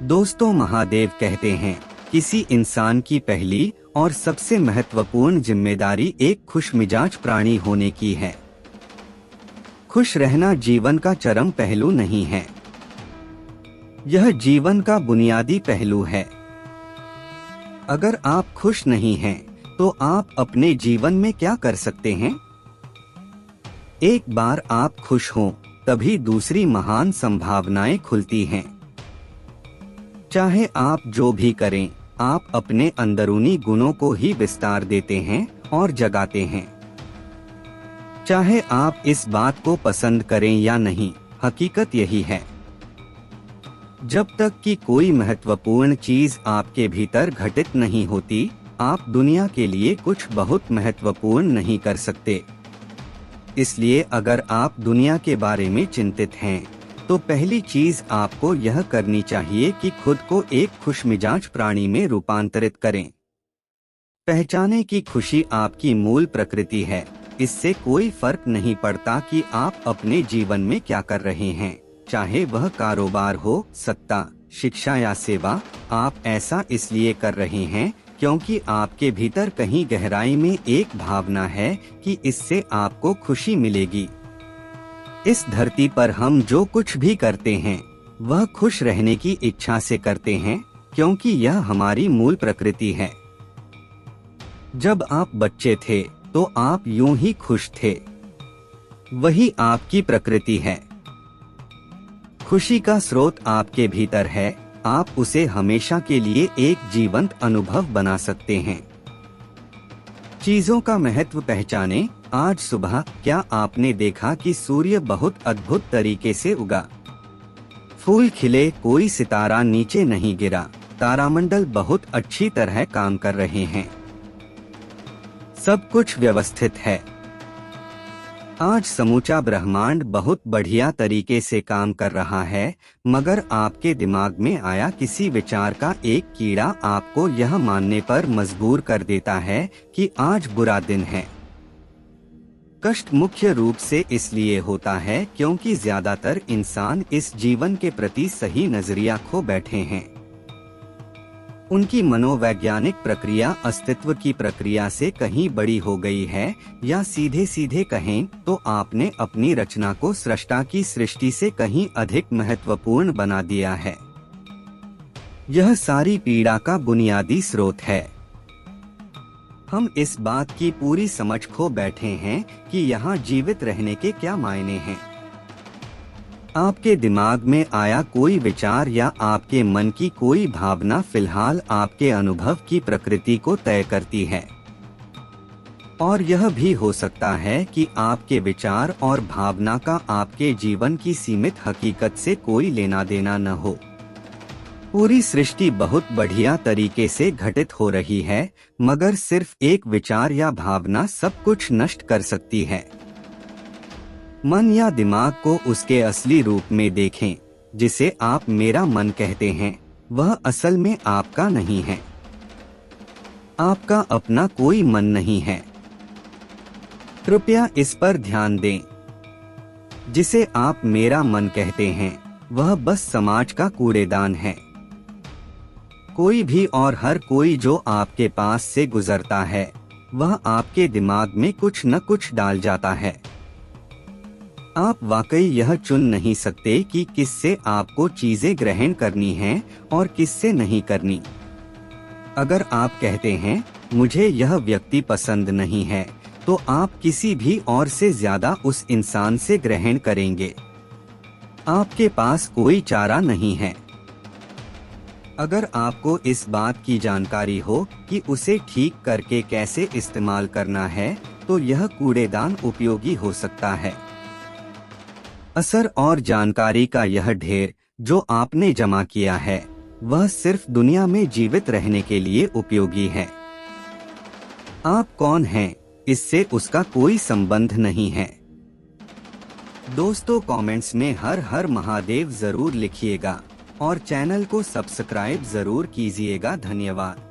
दोस्तों, महादेव कहते हैं, किसी इंसान की पहली और सबसे महत्वपूर्ण जिम्मेदारी एक खुशमिजाज प्राणी होने की है। खुश रहना जीवन का चरम पहलू नहीं है, यह जीवन का बुनियादी पहलू है। अगर आप खुश नहीं हैं, तो आप अपने जीवन में क्या कर सकते हैं? एक बार आप खुश हों, तभी दूसरी महान संभावनाएं खुलती हैं। चाहे आप जो भी करें, आप अपने अंदरूनी गुणों को ही विस्तार देते हैं और जगाते हैं। चाहे आप इस बात को पसंद करें या नहीं, हकीकत यही है। जब तक कि कोई महत्वपूर्ण चीज आपके भीतर घटित नहीं होती, आप दुनिया के लिए कुछ बहुत महत्वपूर्ण नहीं कर सकते। इसलिए अगर आप दुनिया के बारे में चिंतित हैं, तो पहली चीज आपको यह करनी चाहिए कि खुद को एक खुशमिजाज प्राणी में रूपांतरित करें। पहचानें कि खुशी आपकी मूल प्रकृति है। इससे कोई फर्क नहीं पड़ता कि आप अपने जीवन में क्या कर रहे हैं, चाहे वह कारोबार हो, सत्ता, शिक्षा या सेवा। आप ऐसा इसलिए कर रहे हैं क्योंकि आपके भीतर कहीं गहराई में एक भावना है कि इससे आपको खुशी मिलेगी। इस धरती पर हम जो कुछ भी करते हैं, वह खुश रहने की इच्छा से करते हैं, क्योंकि यह हमारी मूल प्रकृति है। जब आप बच्चे थे, तो आप यूं ही खुश थे। वही आपकी प्रकृति है। खुशी का स्रोत आपके भीतर है। आप उसे हमेशा के लिए एक जीवंत अनुभव बना सकते हैं। चीजों का महत्व पहचानें। आज सुबह क्या आपने देखा कि सूर्य बहुत अद्भुत तरीके से उगा? फूल खिले, कोई सितारा नीचे नहीं गिरा। तारामंडल बहुत अच्छी तरह काम कर रहे हैं। सब कुछ व्यवस्थित है। आज समूचा ब्रह्मांड बहुत बढ़िया तरीके से काम कर रहा है, मगर आपके दिमाग में आया किसी विचार का एक कीड़ा आपको यह मानने पर मजबूर कर देता है कि आज बुरा दिन है। कष्ट मुख्य रूप से इसलिए होता है क्योंकि ज्यादातर इंसान इस जीवन के प्रति सही नजरिया खो बैठे हैं। उनकी मनोवैज्ञानिक प्रक्रिया अस्तित्व की प्रक्रिया से कहीं बड़ी हो गई है, या सीधे सीधे कहें तो आपने अपनी रचना को सृष्टा की सृष्टि से कहीं अधिक महत्वपूर्ण बना दिया है। यह सारी पीड़ा का बुनियादी स्रोत है। हम इस बात की पूरी समझ खो बैठे हैं कि यहाँ जीवित रहने के क्या मायने हैं। आपके दिमाग में आया कोई विचार या आपके मन की कोई भावना फिलहाल आपके अनुभव की प्रकृति को तय करती है। और यह भी हो सकता है कि आपके विचार और भावना का आपके जीवन की सीमित हकीकत से कोई लेना देना न हो। पूरी सृष्टि बहुत बढ़िया तरीके से घटित हो रही है, मगर सिर्फ एक विचार या भावना सब कुछ नष्ट कर सकती है। मन या दिमाग को उसके असली रूप में देखें। जिसे आप मेरा मन कहते हैं, वह असल में आपका नहीं है। आपका अपना कोई मन नहीं है। कृपया इस पर ध्यान दें। जिसे आप मेरा मन कहते हैं, वह बस समाज का कूड़ेदान है। कोई भी और हर कोई जो आपके पास से गुजरता है, वह आपके दिमाग में कुछ न कुछ डाल जाता है। आप वाकई यह चुन नहीं सकते कि किससे आपको चीजें ग्रहण करनी हैं और किससे नहीं करनी। अगर आप कहते हैं मुझे यह व्यक्ति पसंद नहीं है, तो आप किसी भी और से ज्यादा उस इंसान से ग्रहण करेंगे। आपके पास कोई चारा नहीं है। अगर आपको इस बात की जानकारी हो कि उसे ठीक करके कैसे इस्तेमाल करना है, तो यह कूड़ेदान उपयोगी हो सकता है। असर और जानकारी का यह ढेर जो आपने जमा किया है, वह सिर्फ दुनिया में जीवित रहने के लिए उपयोगी है। आप कौन हैं, इससे उसका कोई संबंध नहीं है। दोस्तों, कमेंट्स में हर हर महादेव जरूर लिखिएगा और चैनल को सब्सक्राइब जरूर कीजिएगा। धन्यवाद।